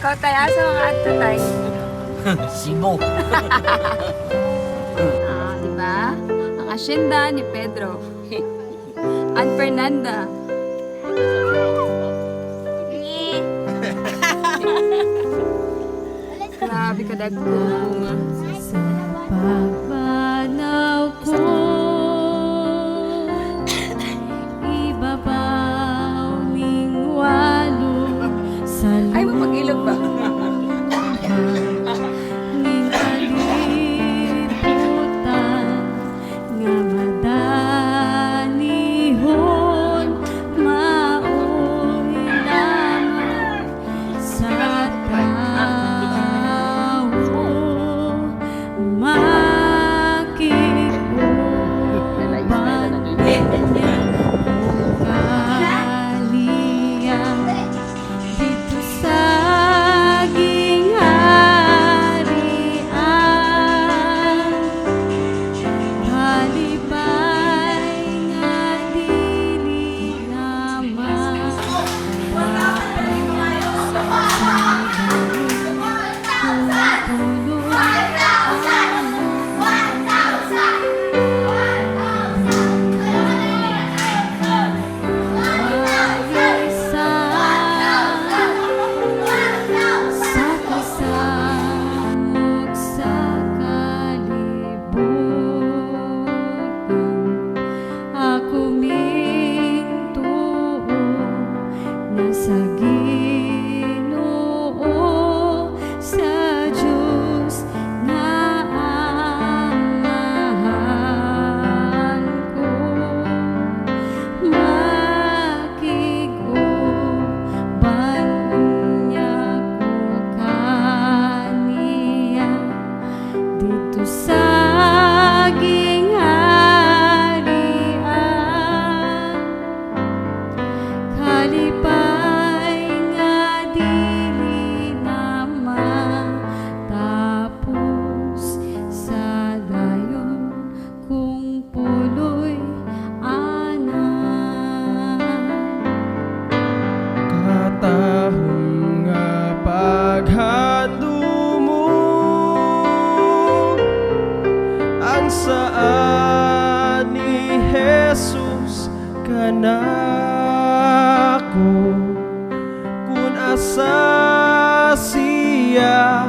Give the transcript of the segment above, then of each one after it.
Ikaw tayo, asa mga ato tayo? Sibo. Diba? Ang asyenda ni Pedro. Aunt Fernanda. Grabe ka dagkong. Sa pagpanaw ko, ibabaw ning walo sa Ay, mapag-ilog ba? ning kalibutan nga madanihon maoy lamang sa tao makikuban niya kaliyan dito sa gingharian. Halipay nga dili naman ako mintuo na sa Ginoo sa Diyos na amahan ko makiguban niya ko kaniya dito sa gingharian. Kalipay nga dili na matapos sa dayon kung puloy anan. Katahong nga paghando mo ang saan ni Jesus kanako kun asa siya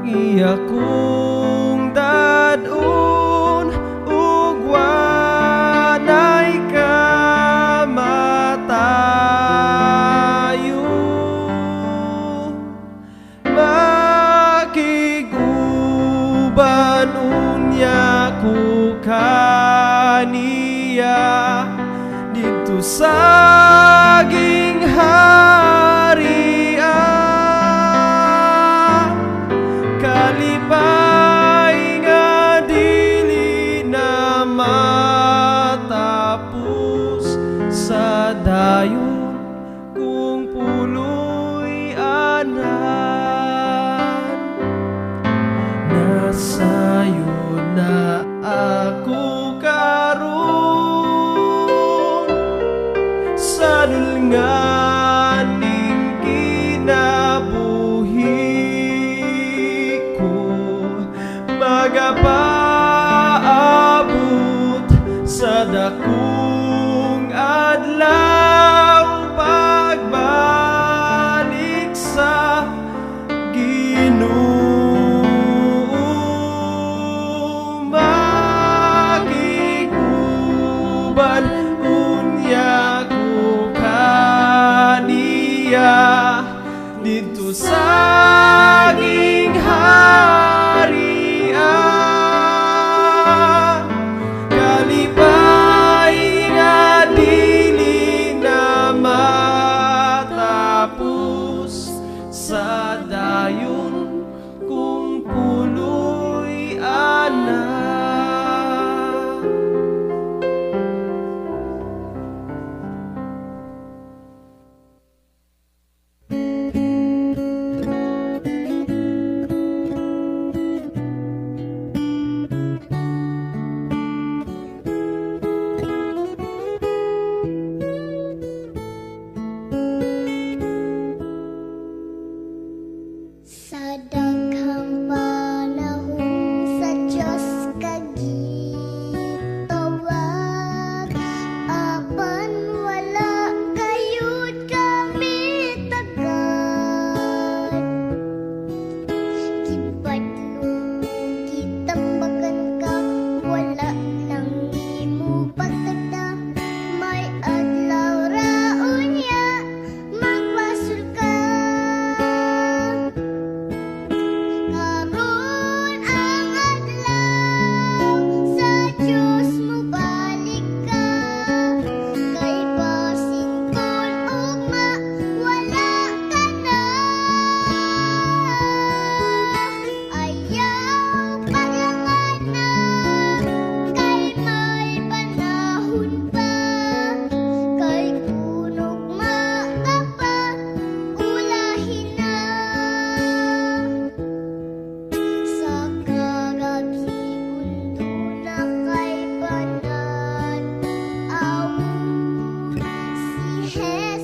iya kong dadun ug wanay kamatayo makiguban unya ko kaniya dito sa gingharian. Kalipay nga dili na matapos sa dayon kung puloy anan. Nasayo na ako karon sa dulnganing kinabuhi ko magapaabot sa dakong adlaw pagbalik sa Ginoo. Makiguban unya ko kaniya dito sa gingharian. Kalipay nga dili na matapos sa dayon kung puloy anan. Hey